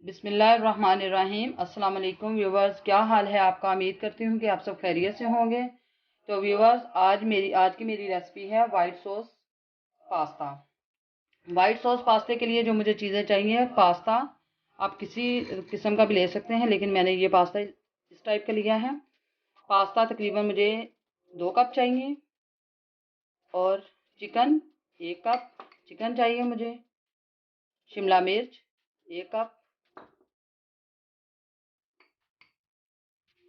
बिस्मिल्लाहिर्रहमानिर्रहीम। अस्सलाम वालेकुम व्यूवर्स, क्या हाल है आपका। उम्मीद करती हूँ कि आप सब खैरियत से होंगे। तो व्यूवर्स, आज की मेरी रेसिपी है white sauce pasta. White sauce पास्ते के लिए जो मुझे चीज़ें चाहिए, पास्ता आप किसी किस्म का भी ले सकते हैं, लेकिन मैंने ये पास्ता इस टाइप का लिया है। पास्ता तकरीबन मुझे 2 कप चाहिए, और चिकन 1 कप चिकन चाहिए मुझे। शिमला मिर्च 1 कप।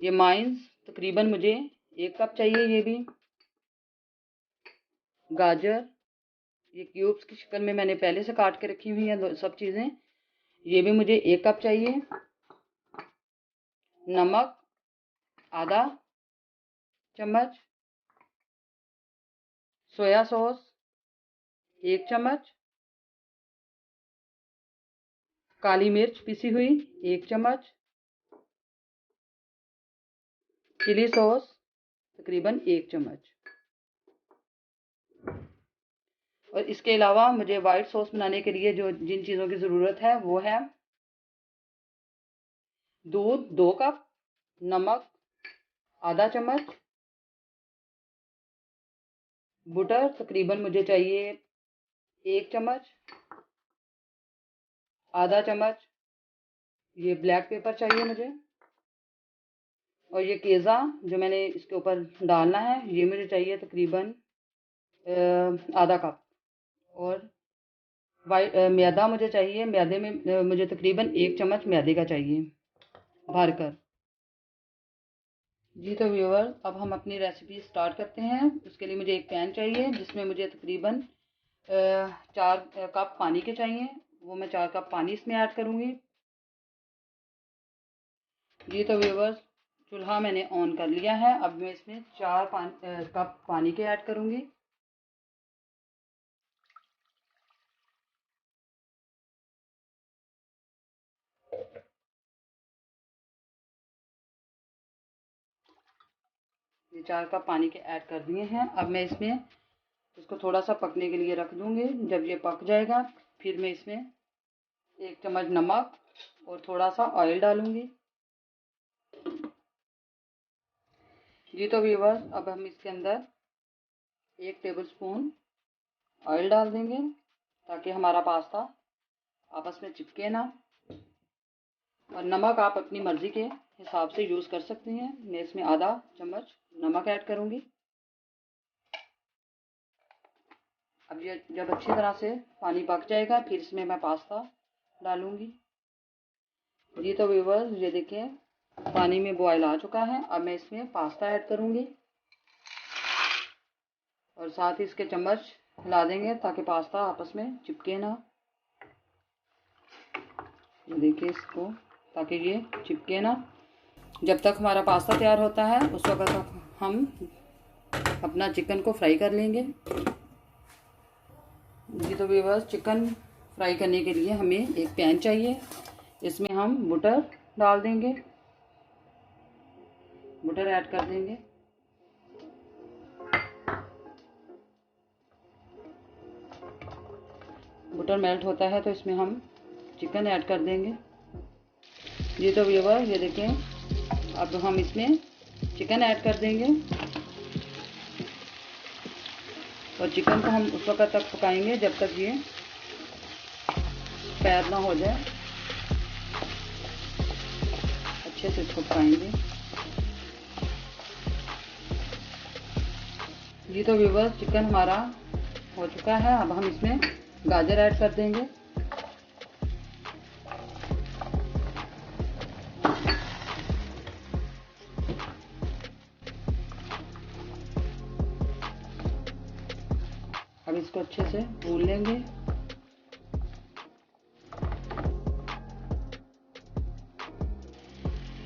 ये माइंस तकरीबन मुझे 1 कप चाहिए। ये भी गाजर, ये क्यूब्स की शक्ल में मैंने पहले से काट के रखी हुई है सब चीज़ें। ये भी मुझे 1 कप चाहिए। नमक आधा चम्मच। सोया सॉस 1 चम्मच। काली मिर्च पिसी हुई 1 चम्मच। चिली सॉस तकरीबन 1 चम्मच। और इसके अलावा मुझे वाइट सॉस बनाने के लिए जिन चीज़ों की ज़रूरत है वो है दूध 2 कप, नमक आधा चम्मच, बटर तकरीबन मुझे चाहिए 1 चम्मच, आधा चम्मच ये ब्लैक पेपर चाहिए मुझे, और ये केज़ा जो मैंने इसके ऊपर डालना है ये मुझे चाहिए तकरीबन आधा कप। और मैदा मुझे चाहिए, मैदे में मुझे तकरीबन 1 चम्मच मैदे का चाहिए भरकर। जी तो व्यूअर, अब हम अपनी रेसिपी स्टार्ट करते हैं। उसके लिए मुझे एक पैन चाहिए जिसमें मुझे तकरीबन 4 कप पानी के चाहिए। वो मैं 4 कप पानी इसमें ऐड करूँगी। जी तो व्यूअर्स, चूल्हा मैंने ऑन कर लिया है। अब मैं इसमें 4 कप पानी के ऐड करूँगी। ये 4 कप पानी के ऐड कर दिए हैं। अब मैं इसमें इसको थोड़ा सा पकने के लिए रख दूँगी। जब ये पक जाएगा फिर मैं इसमें 1 चम्मच नमक और थोड़ा सा ऑयल डालूँगी। जी तो व्यूअर्स, अब हम इसके अंदर 1 टेबलस्पून ऑयल डाल देंगे ताकि हमारा पास्ता आपस में चिपके ना। और नमक आप अपनी मर्ज़ी के हिसाब से यूज़ कर सकते हैं। मैं इसमें आधा चम्मच नमक ऐड करूँगी। अब ये जब अच्छी तरह से पानी पक जाएगा फिर इसमें मैं पास्ता डालूँगी। जी तो व्यूअर्स, ये देखिए पानी में बॉयल आ चुका है। अब मैं इसमें पास्ता ऐड करूँगी और साथ ही इसके चम्मच हिला देंगे ताकि पास्ता आपस में चिपके ना। ये देखिए इसको, ताकि ये चिपके ना। जब तक हमारा पास्ता तैयार होता है उस वक्त तक हम अपना चिकन को फ्राई कर लेंगे। जी तो व्यूअर्स, चिकन फ्राई करने के लिए हमें एक पैन चाहिए। इसमें हम बटर डाल देंगे, बटर ऐड कर देंगे। बटर मेल्ट होता है तो इसमें हम चिकन ऐड कर देंगे। ये तो व्यूअर्स, ये देखें अब हम इसमें चिकन ऐड कर देंगे। और चिकन को हम उस वक्त तक पकाएंगे जब तक ये पैर ना हो जाए। अच्छे से इसको पकाएंगे। जी तो व्यूअर्स, चिकन हमारा हो चुका है। अब हम इसमें गाजर ऐड कर देंगे। अब इसको अच्छे से भून लेंगे।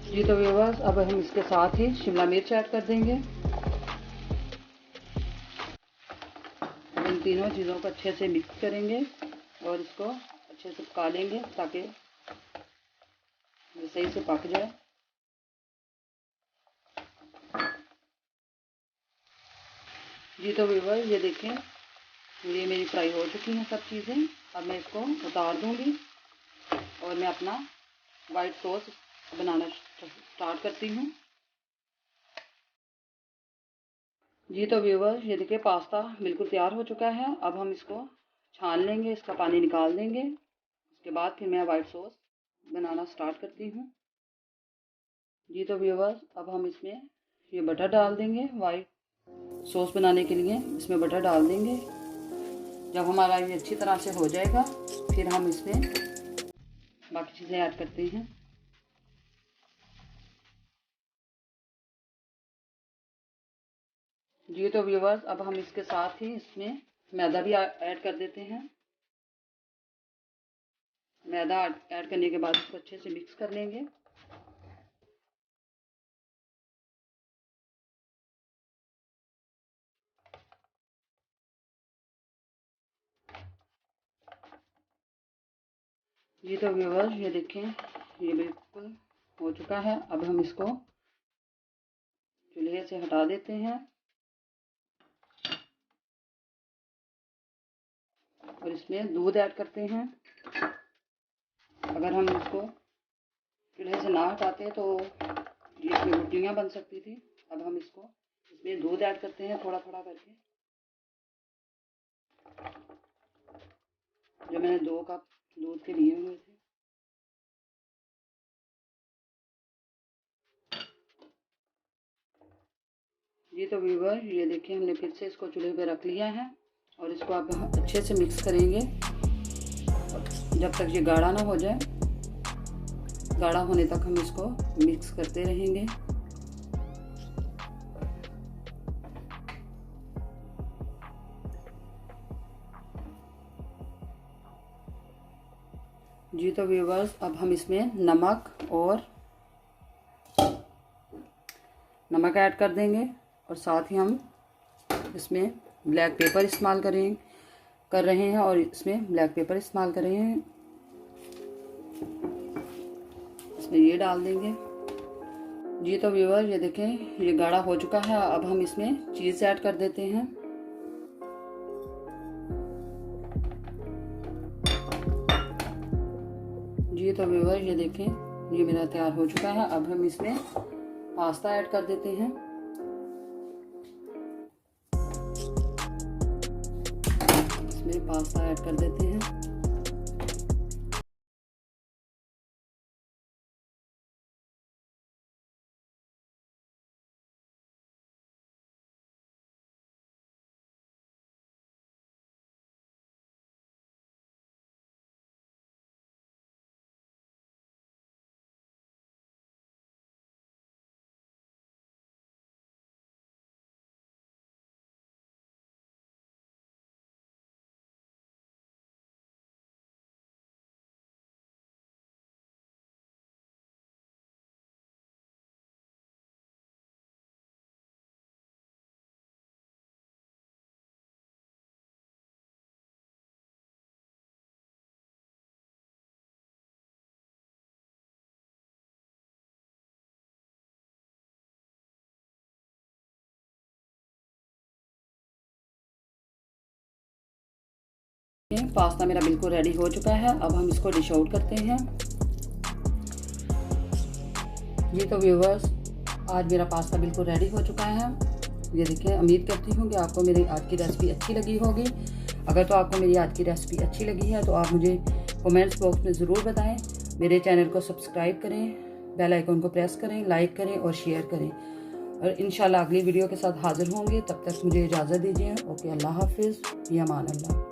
जी तो व्यूअर्स, अब हम इसके साथ ही शिमला मिर्च ऐड कर देंगे। इन तीनों चीज़ों को अच्छे से मिक्स करेंगे और इसको अच्छे से पका लेंगे ताकि ये सही से पक जाए। जी तो व्यूअर्स, ये देखें ये मेरी फ्राई हो चुकी हैं सब चीज़ें। अब मैं इसको उतार दूंगी और मैं अपना वाइट सॉस बनाना स्टार्ट करती हूँ। जी तो व्यूअर्स, ये देखिए पास्ता बिल्कुल तैयार हो चुका है। अब हम इसको छान लेंगे, इसका पानी निकाल देंगे। उसके बाद फिर मैं वाइट सॉस बनाना स्टार्ट करती हूँ। जी तो व्यूअर्स, अब हम इसमें ये बटर डाल देंगे। वाइट सॉस बनाने के लिए इसमें बटर डाल देंगे। जब हमारा ये अच्छी तरह से हो जाएगा फिर हम इसमें बाकी चीज़ें ऐड करते हैं। जी तो व्यूअर्स, अब हम इसके साथ ही इसमें मैदा भी ऐड कर देते हैं। मैदा ऐड करने के बाद इसको अच्छे से मिक्स कर लेंगे। जी तो व्यूअर्स, ये देखें ये बिल्कुल हो चुका है। अब हम इसको चूल्हे से हटा देते हैं और इसमें दूध ऐड करते हैं। अगर हम इसको चूल्हे से ना हटाते तो ये इसमें गुठलियाँ बन सकती थी। अब हम इसको इसमें दूध ऐड करते हैं थोड़ा थोड़ा करके। जो मैंने 2 कप दूध के लिए हुए थे। जी तो व्यूअर, ये देखिए हमने फिर से इसको चूल्हे पे रख लिया है और इसको आप अच्छे से मिक्स करेंगे जब तक ये गाढ़ा ना हो जाए। गाढ़ा होने तक हम इसको मिक्स करते रहेंगे। जी तो व्यूअर्स, अब हम इसमें नमक ऐड कर देंगे और साथ ही हम इसमें ब्लैक पेपर इस्तेमाल कर रहे हैं और इसमें ब्लैक पेपर इस्तेमाल कर रहे हैं। इसमें ये डाल देंगे। जी तो व्यूअर, ये देखें ये गाढ़ा हो चुका है। अब हम इसमें चीज़ ऐड कर देते हैं। जी तो व्यूअर, ये देखें ये मेरा तैयार हो चुका है। अब हम इसमें पास्ता ऐड कर देते हैं। इसमें पास्ता ऐड कर देते हैं। पास्ता मेरा बिल्कुल रेडी हो चुका है। अब हम इसको डिश आउट करते हैं। जी तो व्यूवर्स, आज मेरा पास्ता बिल्कुल रेडी हो चुका है। ये देखिए, उम्मीद करती हूँ कि आपको मेरी आज की रेसिपी अच्छी लगी होगी। अगर तो आपको मेरी आज की रेसिपी अच्छी लगी है तो आप मुझे कमेंट्स बॉक्स में ज़रूर बताएं। मेरे चैनल को सब्सक्राइब करें, बेल आइकन को प्रेस करें, लाइक करें और शेयर करें। और इंशाल्लाह अगली वीडियो के साथ हाजिर होंगे। तब तक मुझे इजाज़त दीजिए। ओके, अल्लाह हाफिज़, फ़ी अमान अल्लाह।